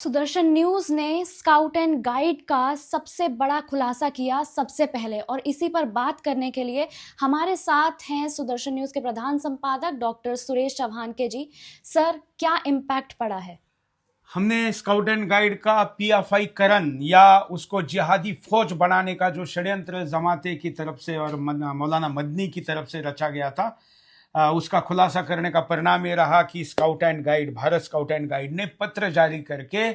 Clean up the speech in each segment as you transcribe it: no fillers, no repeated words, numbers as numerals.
Sudarshan news ने scout and guide का सबसे बड़ा खुलासा किया सबसे पहले, और इसी पर बात करने के लिए हमारे साथ हैं सुदर्शन न्यूज के प्रधान संपादक डॉक्टर सुरेश चौहान के जी। सर, क्या इम्पैक्ट पड़ा है? हमने स्काउट एंड गाइड का पीएफआई करण या उसको जिहादी फौज बनाने का जो षड्यंत्र जमाते की तरफ से और मौलाना मदनी की तरफ से रचा गया था, उसका खुलासा करने का परिणाम ये रहा कि scout and guide, Bharat scout and guide ने पत्र जारी करके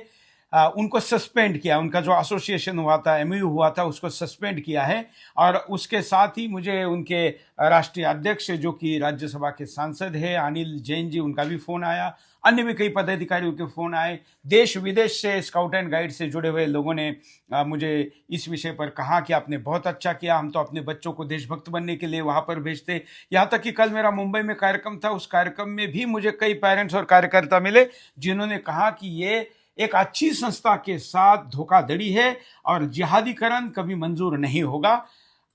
उनको सस्पेंड किया। उनका जो एसोसिएशन हुआ था, एमयू हुआ था, उसको सस्पेंड किया है। और उसके साथ ही मुझे उनके राष्ट्रीय अध्यक्ष जो कि राज्यसभा के सांसद है अनिल जैन जी, उनका भी फोन आया। अन्य भी कई पदाधिकारियों के फोन आए। देश विदेश से स्काउट एंड गाइड से जुड़े हुए लोगों ने मुझे इस विषय पर कहा कि आपने बहुत अच्छा किया, हम तो अपने बच्चों को देशभक्त बनने के लिए वहां पर भेजते। यहाँ तक कि कल मेरा मुंबई में कार्यक्रम था, उस कार्यक्रम में भी मुझे कई पेरेंट्स और कार्यकर्ता मिले जिन्होंने कहा कि ये एक अच्छी संस्था के साथ धोखाधड़ी है और जिहादीकरण कभी मंजूर नहीं होगा।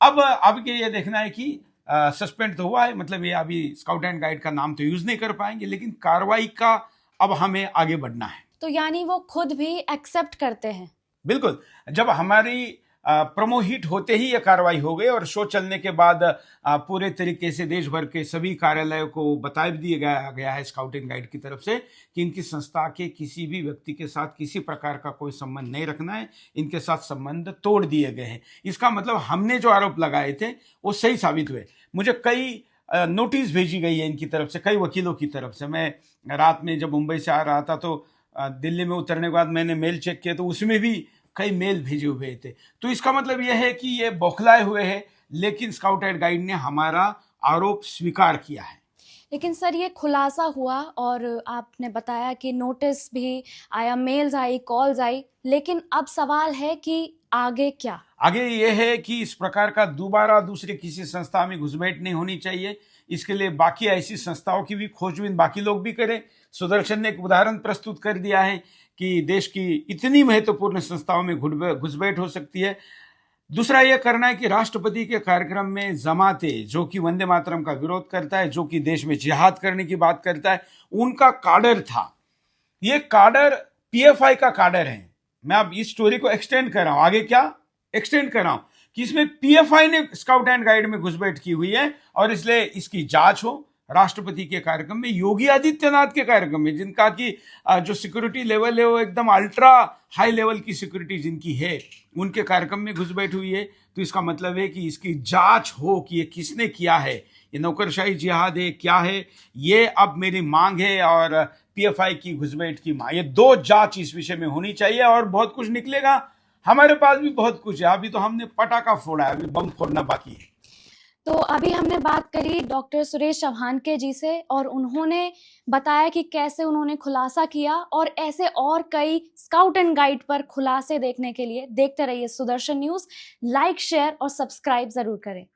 अब ये देखना है कि सस्पेंड तो हुआ है, मतलब ये अभी स्काउट एंड गाइड का नाम तो यूज नहीं कर पाएंगे, लेकिन कार्रवाई का अब हमें आगे बढ़ना है। तो यानी वो खुद भी एक्सेप्ट करते हैं? बिल्कुल। जब हमारी प्रोमो हिट होते ही ये कार्रवाई हो गई और शो चलने के बाद पूरे तरीके से देश भर के सभी कार्यालयों को बता दिया गया है स्काउट एंड गाइड की तरफ से कि इनकी संस्था के किसी भी व्यक्ति के साथ किसी प्रकार का कोई संबंध नहीं रखना है, इनके साथ संबंध तोड़ दिए गए हैं। इसका मतलब हमने जो आरोप लगाए थे वो सही साबित हुए। मुझे कई नोटिस भेजी गई है इनकी तरफ से, कई वकीलों की तरफ से। मैं रात में जब मुंबई से आ रहा था तो दिल्ली में उतरने के बाद मैंने मेल चेक किया तो उसमें भी कई मेल भेजे हुए थे। तो इसका मतलब यह है कि ये बौखलाए हुए हैं, लेकिन स्काउट एंड गाइड ने हमारा आरोप स्वीकार किया है। लेकिन सर, ये खुलासा हुआ और आपने बताया कि नोटिस भी आया, मेल्स आई, कॉल्स आई, लेकिन अब सवाल है कि आगे क्या? आगे ये है कि इस प्रकार का दोबारा दूसरे किसी संस्था में घुसपैठ नहीं होनी चाहिए। इसके लिए बाकी ऐसी संस्थाओं की भी खोजबीन बाकी लोग भी करें। सुदर्शन ने एक उदाहरण प्रस्तुत कर दिया है कि देश की इतनी महत्वपूर्ण संस्थाओं में घुसपैठ हो सकती है। दूसरा यह करना है कि राष्ट्रपति के कार्यक्रम में जमाते जो कि वंदे मातरम का विरोध करता है, जो कि देश में जिहाद करने की बात करता है, उनका काडर था। ये काडर पीएफआई का काडर है। मैं अब इस स्टोरी को एक्सटेंड कर रहा हूं, आगे क्या एक्सटेंड कर रहा हूं कि इसमें पीएफआई ने स्काउट एंड गाइड में घुसपैठ की हुई है और इसलिए इसकी जांच हो। राष्ट्रपति के कार्यक्रम में, योगी आदित्यनाथ के कार्यक्रम में, जिनका कि जो सिक्योरिटी लेवल है वो एकदम अल्ट्रा हाई लेवल की सिक्योरिटी जिनकी है, उनके कार्यक्रम में घुसपैठ हुई है। तो इसका मतलब है कि इसकी जांच हो कि ये किसने किया है, ये नौकरशाही जिहाद है, क्या है। ये अब मेरी मांग है और पीएफआई की घुसपैठ की मांग, ये दो जांच इस विषय में होनी चाहिए और बहुत कुछ निकलेगा। हमारे पास भी बहुत कुछ है, अभी तो हमने पटाखा फोड़ा है, अभी बम फोड़ना बाकी है। तो अभी हमने बात करी डॉक्टर सुरेश चौहान के जी से और उन्होंने बताया कि कैसे उन्होंने खुलासा किया, और ऐसे और कई स्काउट एंड गाइड पर खुलासे देखने के लिए देखते रहिए सुदर्शन न्यूज। लाइक, शेयर और सब्सक्राइब जरूर करें।